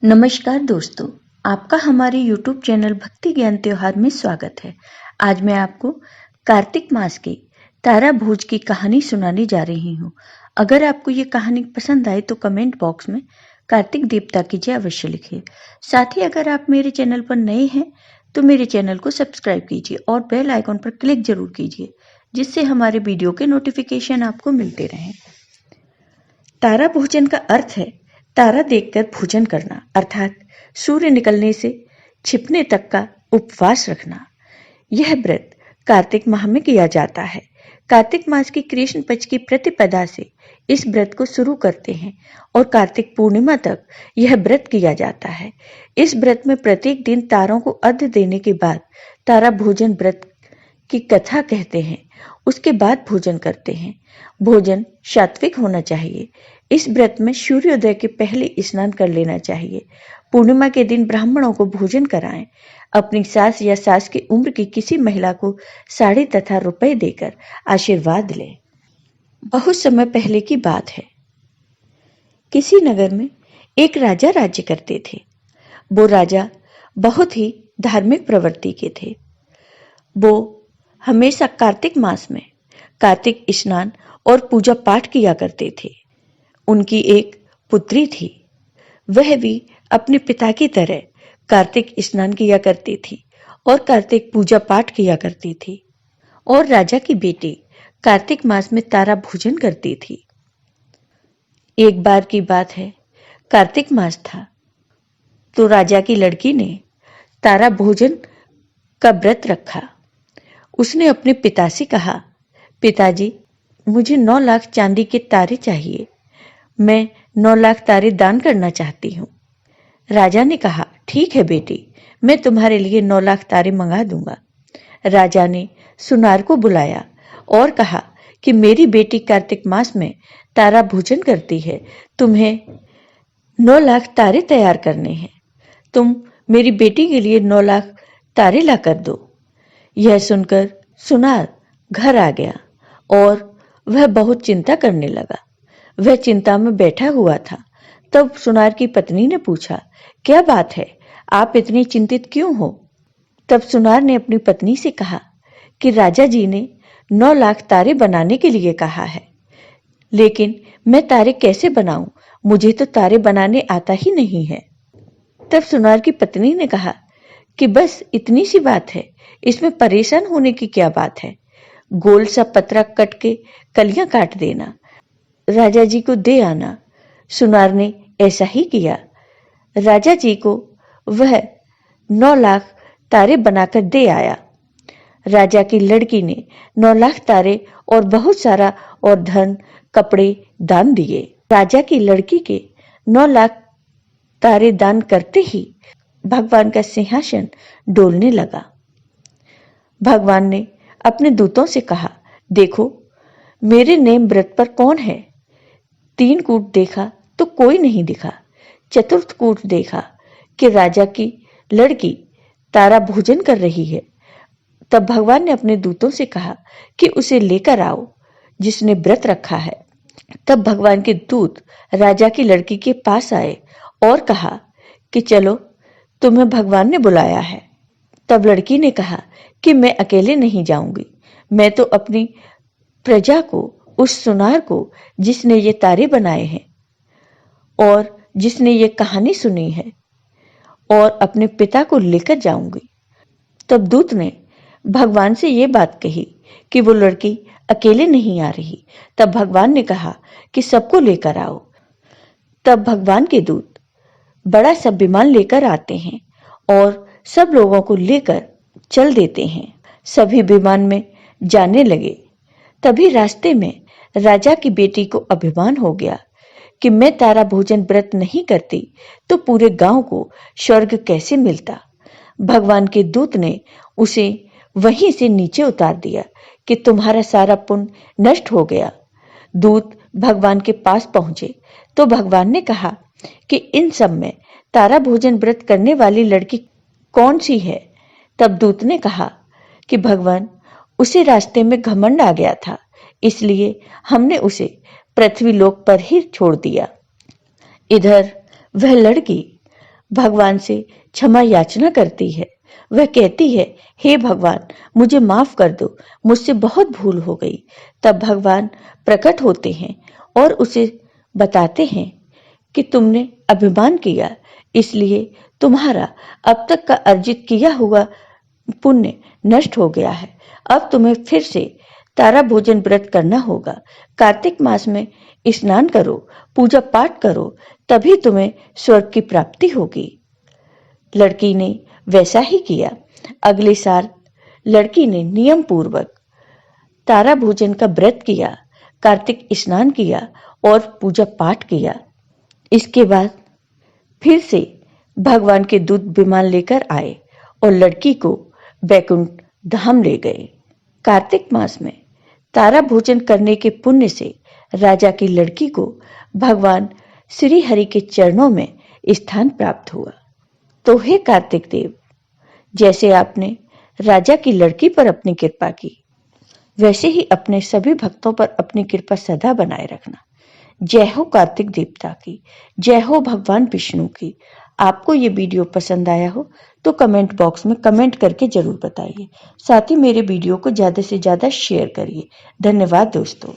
नमस्कार दोस्तों, आपका हमारे YouTube चैनल भक्ति ज्ञान त्योहार में स्वागत है। आज मैं आपको कार्तिक मास की तारा भोज की कहानी सुनाने जा रही हूँ। अगर आपको ये कहानी पसंद आए तो कमेंट बॉक्स में कार्तिक देवता की जय अवश्य लिखिए। साथ ही अगर आप मेरे चैनल पर नए हैं तो मेरे चैनल को सब्सक्राइब कीजिए और बेल आइकॉन पर क्लिक जरूर कीजिए, जिससे हमारे वीडियो के नोटिफिकेशन आपको मिलते रहें। तारा भोजन का अर्थ है तारा देखकर भोजन करना, अर्थात सूर्य निकलने से छिपने तक का उपवास रखना। यह व्रत कार्तिक माह में किया जाता है। कार्तिक मास की कृष्ण पक्ष की प्रतिपदा से इस व्रत को शुरू करते हैं और कार्तिक पूर्णिमा तक यह व्रत किया जाता है। इस व्रत में प्रत्येक दिन तारों को अर्घ्य देने के बाद तारा भोजन व्रत की कथा कहते हैं, उसके बाद भोजन करते हैं। भोजन सात्विक होना चाहिए। इस व्रत में सूर्योदय के पहले स्नान कर लेना चाहिए। पूर्णिमा के दिन ब्राह्मणों को भोजन कराएं। अपनी सास या सास की उम्र की किसी महिला को साड़ी तथा रुपए देकर आशीर्वाद लें। बहुत समय पहले की बात है। किसी नगर में एक राजा राज्य करते थे। वो राजा बहुत ही धार्मिक प्रवृत्ति के थे। वो हमेशा कार्तिक मास में कार्तिक स्नान और पूजा पाठ किया करते थे। उनकी एक पुत्री थी। वह भी अपने पिता की तरह कार्तिक स्नान किया करती थी और कार्तिक पूजा पाठ किया करती थी। और राजा की बेटी कार्तिक मास में तारा भोजन करती थी। एक बार की बात है, कार्तिक मास था तो राजा की लड़की ने तारा भोजन का व्रत रखा। उसने अपने पिता से कहा, पिताजी, मुझे 9 लाख चांदी के तारे चाहिए। मैं 9 लाख तारे दान करना चाहती हूँ। राजा ने कहा, ठीक है बेटी, मैं तुम्हारे लिए 9 लाख तारे मंगा दूंगा। राजा ने सुनार को बुलाया और कहा कि मेरी बेटी कार्तिक मास में तारा भोजन करती है, तुम्हें 9 लाख तारे तैयार करने हैं। तुम मेरी बेटी के लिए 9 लाख तारे ला कर दो। यह सुनकर सुनार घर आ गया और वह बहुत चिंता करने लगा। वह चिंता में बैठा हुआ था। तब सुनार की पत्नी ने पूछा, क्या बात है, आप इतनी चिंतित क्यों हो? तब सुनार ने अपनी पत्नी से कहा कि राजा जी ने 9 लाख तारे बनाने के लिए कहा है, लेकिन मैं तारे कैसे बनाऊं? मुझे तो तारे बनाने आता ही नहीं है। तब सुनार की पत्नी ने कहा कि बस इतनी सी बात है, इसमें परेशान होने की क्या बात है। गोल सा पतरा कट के कलियां काट देना, राजा जी को दे आना। सुनार ने ऐसा ही किया। राजा जी को वह 9 लाख तारे बनाकर दे आया। राजा की लड़की ने 9 लाख तारे और बहुत सारा और धन कपड़े दान दिए। राजा की लड़की के 9 लाख तारे दान करते ही भगवान का सिंहासन डोलने लगा। भगवान ने अपने दूतों से कहा, देखो मेरे नेम व्रत पर कौन है? 3 कूट देखा तो कोई नहीं दिखा। चतुर्थ कूट देखा कि राजा की लड़की तारा भोजन कर रही है। तब भगवान ने अपने दूतों से कहा कि उसे लेकर आओ जिसने व्रत रखा है। तब भगवान के दूत राजा की लड़की के पास आए और कहा कि चलो, तुम्हें भगवान ने बुलाया है। तब लड़की ने कहा कि मैं अकेले नहीं जाऊंगी, मैं तो अपनी प्रजा को, उस सुनार को जिसने ये तारे बनाए हैं और जिसने ये कहानी सुनी है, और अपने पिता को लेकर जाऊंगी। तब दूत ने भगवान से ये बात कही कि वो लड़की अकेले नहीं आ रही। तब भगवान ने कहा कि सबको लेकर आओ। तब भगवान के दूत बड़ा सा विमान लेकर आते हैं और सब लोगों को लेकर चल देते हैं। सभी विमान में जाने लगे। तभी रास्ते में राजा की बेटी को अभिमान हो गया कि मैं तारा भोजन व्रत नहीं करती तो पूरे गांव को स्वर्ग कैसे मिलता। भगवान के दूत ने उसे वहीं से नीचे उतार दिया कि तुम्हारा सारा पुण्य नष्ट हो गया। दूत भगवान के पास पहुंचे तो भगवान ने कहा कि इन सब में तारा भोजन व्रत करने वाली लड़की कौन सी है? तब दूत ने कहा कि भगवान, उसे रास्ते में घमंड आ गया था, इसलिए हमने उसे पृथ्वी लोक पर ही छोड़ दिया। इधर वह लड़की भगवान से क्षमा याचना करती है। वह कहती है, हे भगवान, मुझे माफ कर दो, मुझसे बहुत भूल हो गई। तब भगवान प्रकट होते हैं और उसे बताते हैं कि तुमने अभिमान किया, इसलिए तुम्हारा अब तक का अर्जित किया हुआ पुण्य नष्ट हो गया है। अब तुम्हें फिर से तारा भोजन व्रत करना होगा। कार्तिक मास में स्नान करो, पूजा पाठ करो, तभी तुम्हें स्वर्ग की प्राप्ति होगी। लड़की ने वैसा ही किया। अगले साल लड़की ने नियम पूर्वक तारा भोजन का व्रत किया, कार्तिक स्नान किया और पूजा पाठ किया। इसके बाद फिर से भगवान के दूत विमान लेकर आए और लड़की को बैकुंठ धाम ले गए। कार्तिक मास में तारा भोजन करने के पुण्य से राजा की लड़की को भगवान श्री हरि के चरणों में स्थान प्राप्त हुआ। तो हे कार्तिक देव, जैसे आपने राजा की लड़की पर अपनी कृपा की, वैसे ही अपने सभी भक्तों पर अपनी कृपा सदा बनाए रखना। जय हो कार्तिक देवता की, जय हो भगवान विष्णु की। आपको ये वीडियो पसंद आया हो तो कमेंट बॉक्स में कमेंट करके जरूर बताइए। साथ ही मेरे वीडियो को ज़्यादा से ज़्यादा शेयर करिए। धन्यवाद दोस्तों।